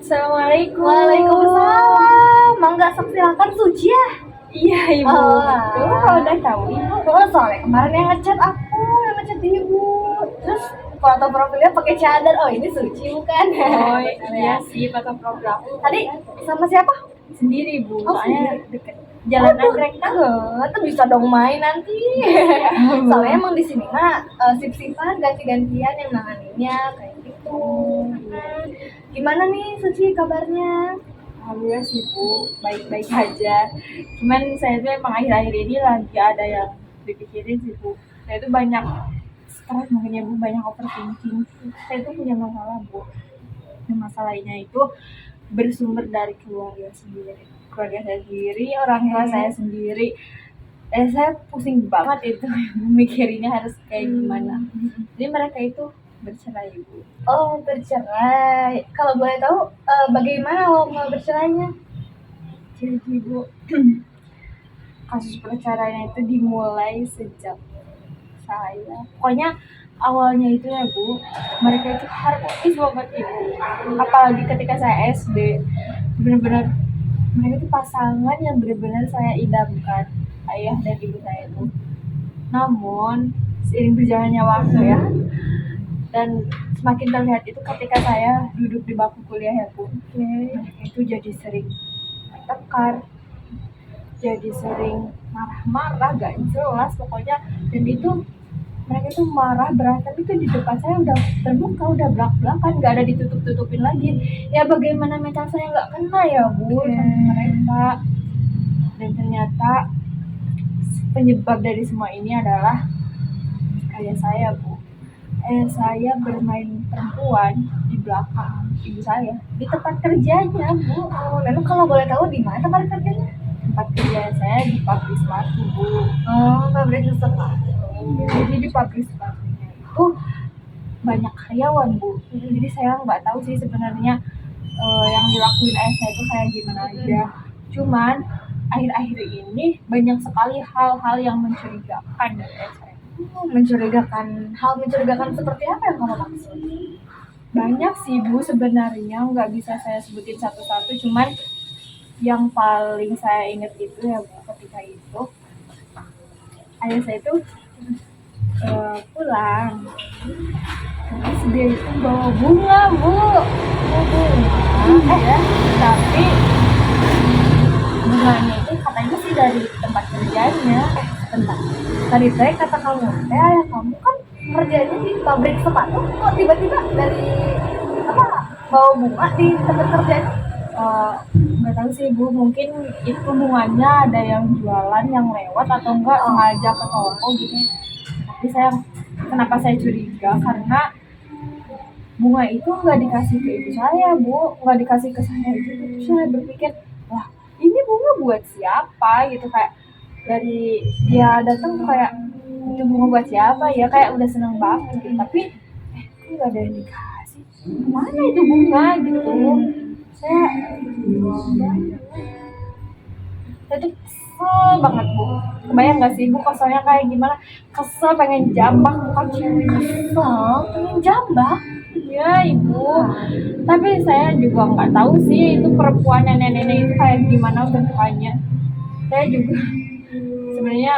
Assalamualaikum. Waalaikumsalam. Mangga sok silakan Suci ya. Iya ibu. Betul, kalau udah tahu ibu. Soalnya kemarin yang ngechat ibu. Terus foto profilnya pakai cadar. Oh ini Suci bukan? Oh iya sih, foto program. Tadi sama siapa? Sendiri bu, Oh, soalnya sendiri. deket jalan anggrek kan. Tuh bisa dong main nanti. Soalnya emang di sini mah sip-sipan ganti-gantian yang nanganinnya kayak gitu. Gimana nih Suci kabarnya? Alhamdulillah sih bu, baik-baik aja. Cuman saya tuh emang akhir-akhir ini lagi ada yang dipikirin sih bu. Saya tuh banyak stres mungkin ya bu, banyak overthinking. Saya tuh punya masalah bu. Dan masalahnya itu bersumber dari keluarga saya sendiri, orang tua saya sendiri. Saya pusing banget itu mikirinnya harus kayak gimana. Jadi mereka itu bercerai bu. Oh bercerai. Kalau boleh tahu bagaimana lo mau bercerainya? Jadi bu, kasus perceraian itu dimulai sejak saya, pokoknya awalnya itu ya bu, mereka itu harmonis banget ibu, apalagi ketika saya SD, benar-benar mereka itu pasangan yang benar-benar saya idamkan, ayah dan ibu saya itu. Namun seiring berjalannya waktu ya, dan semakin terlihat itu ketika saya duduk di bangku kuliah ya bu, mereka itu jadi sering bertengkar, jadi sering marah-marah gak jelas pokoknya. Dan itu mereka itu marah berantem itu di depan saya udah terbuka, udah belak-belakan, gak ada ditutup-tutupin lagi. Ya bagaimana mental saya gak kena ya bu sama mereka. Dan ternyata penyebab dari semua ini adalah ayah saya bu. Ayah saya bermain perempuan di belakang ibu saya di tempat kerjanya bu. Oh, memang kalau boleh tahu di mana tempat kerjanya? Tempat kerja saya di pabrik sepatu bu. Oh, pabrik sepatu. Jadi di pabrik sepatunya itu banyak karyawan bu. Jadi saya nggak tahu sih sebenarnya yang dilakuin ayah saya itu kayak gimana aja. Cuman akhir-akhir ini banyak sekali hal-hal yang mencurigakan dari ayah saya. Mencurigakan seperti apa yang kamu maksud? Banyak sih bu sebenarnya, nggak bisa saya sebutin satu-satu. Cuman yang paling saya ingat itu ya bu, ketika itu ayah saya itu pulang, terus dia itu bawa bunga bu, ya, tapi bunganya itu katanya sih dari tempat kerjanya. Tadi saya kata kamu, ayah kamu kan kerjanya di pabrik sepatu, kok tiba-tiba dari apa bawa bunga di tempat kerjanya? Nggak tahu sih bu, mungkin itu bunganya ada yang jualan yang lewat atau enggak sengaja ke toko gitu. Tapi kenapa saya curiga, karena bunga itu nggak dikasih ke ibu saya bu, nggak dikasih ke saya gitu. Terus saya berpikir, wah ini bunga buat siapa gitu, kayak dari dia datang tuh kayak itu bunga buat siapa ya, kayak udah seneng banget gitu. Tapi kok nggak ada yang dikasih, mana itu bunga gitu. Saya tuh kesel banget bu. Kebayang gak sih bu keselnya kayak gimana? Kesel, pengen jambak bukan cewek. Kesel, pengen jambak. Ya ibu. Tapi saya juga nggak tahu sih itu perempuan nenek-nenek itu kayak gimana bentukannya. Saya juga sebenarnya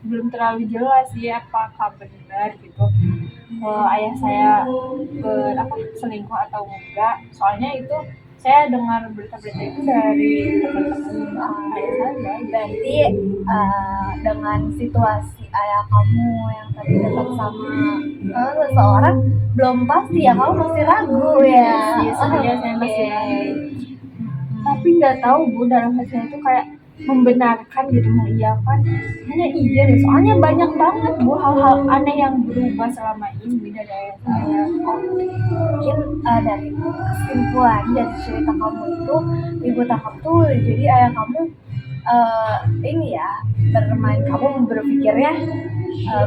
belum terlalu jelas sih apakah benar gitu ayah saya selingkuh atau enggak. Soalnya itu saya dengar berita-berita itu dari teman-teman ayah saya. Berarti dengan situasi ayah kamu yang tadi dekat sama seseorang belum pasti ya, kamu masih ragu ya? Iya, sebenarnya saya masih ragu. Tapi nggak tahu bu, dalam hati saya itu kayak membenarkan gitu, mengiyakan. Hanya iya deh, soalnya banyak banget bu hal-hal aneh yang berubah selama ini dari ayah saya. Mungkin dari kesimpulan dari cerita kamu itu, ibu tangkap tuh jadi ayah kamu ini ya bermain, kamu berpikirnya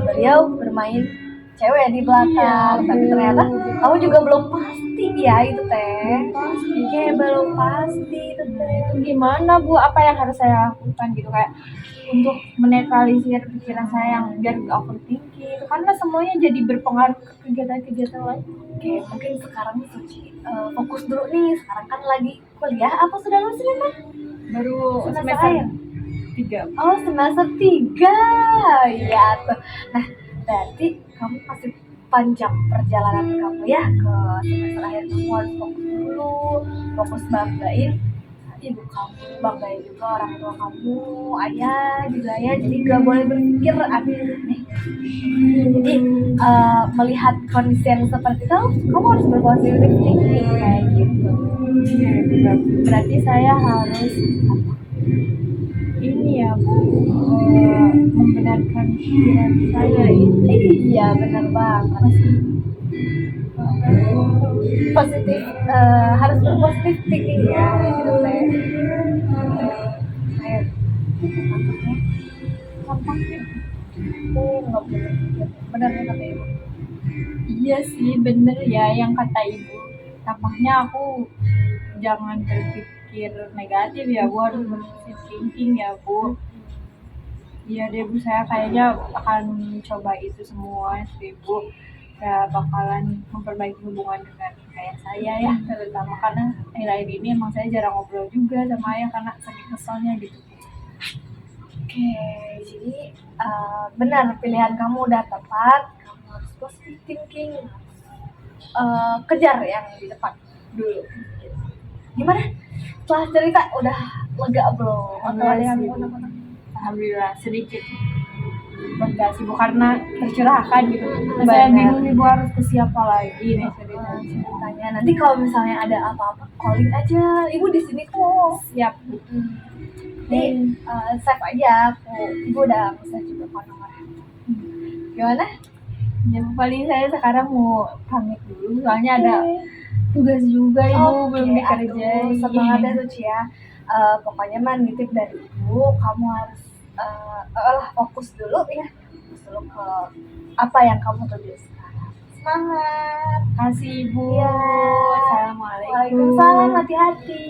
beliau bermain cewek di belakang, tapi ternyata kamu juga belum pasti ya itu teh. Kayak belum pasti itu teh. Itu gimana bu, apa yang harus saya lakukan gitu, kayak untuk menetralisir pikiran saya yang biar gak overthinking itu, karena semuanya jadi berpengaruh ke kegiatan-kegiatan lain. Oke, mungkin sekarang Suci fokus dulu nih, sekarang kan lagi kuliah apa sudah lulus nih Mas? Baru Semester semester akhir? 3. Oh, semester 3. Ya tuh. Nah, berarti kamu masih panjang perjalanan kamu ya ke semester akhir. Kamu harus fokus dulu, fokus banggain ibu kamu, banggain juga orang tua kamu, ayah juga ya. Jadi gak boleh berpikir aneh-aneh. Jadi melihat kondisi yang seperti itu, kamu harus berpositif thinking kayak gitu. Berarti saya harus Ini ya Bu, membenarkan pikiran saya itu. iya benar banget. Positif, harus berpositif thinking ya gitu teh. Ayo, gampangnya nggak boleh berpikir. Benar ya kata ibu. Iya sih, bener ya yang kata ibu. Tampaknya aku jangan berpikir negatif ya Bu, harus berpikir thinking ya Bu. Iya deh Bu, saya kayaknya akan coba itu semua sih Bu. Ya bakalan memperbaiki hubungan dengan ayah saya ya, terutama karena akhir-akhir ini emang saya jarang ngobrol juga sama ayah karena saking keselnya gitu. Oke, jadi benar pilihan kamu udah tepat. Kamu harus positive thinking. Kejar yang di depan dulu. Gimana? Setelah cerita udah lega belum? Atau ada yang mau nambah? Alhamdulillah sedikit lega sih Bu karena tercerahkan gitu. Nah, saya Benar. bingung nih Bu harus ke siapa lagi nih ceritanya. Ceritanya nanti kalau misalnya ada apa-apa calling aja. Ibu di sini kok. Siap Bu. Nih, save aja aku. Ibu udah bisa juga phone nomornya. Gimana? Ya Bu, paling saya sekarang mau pamit dulu soalnya ada tugas juga Ibu belum dikerjain. Semangat ya Suci ya. Pokoknya mah nitip dari ibu, kamu harus fokus dulu ya. Fokus dulu ke apa yang kamu tuju sekarang. Semangat. Kasih Ibu. Iya. Assalamualaikum. Waalaikumsalam, hati-hati.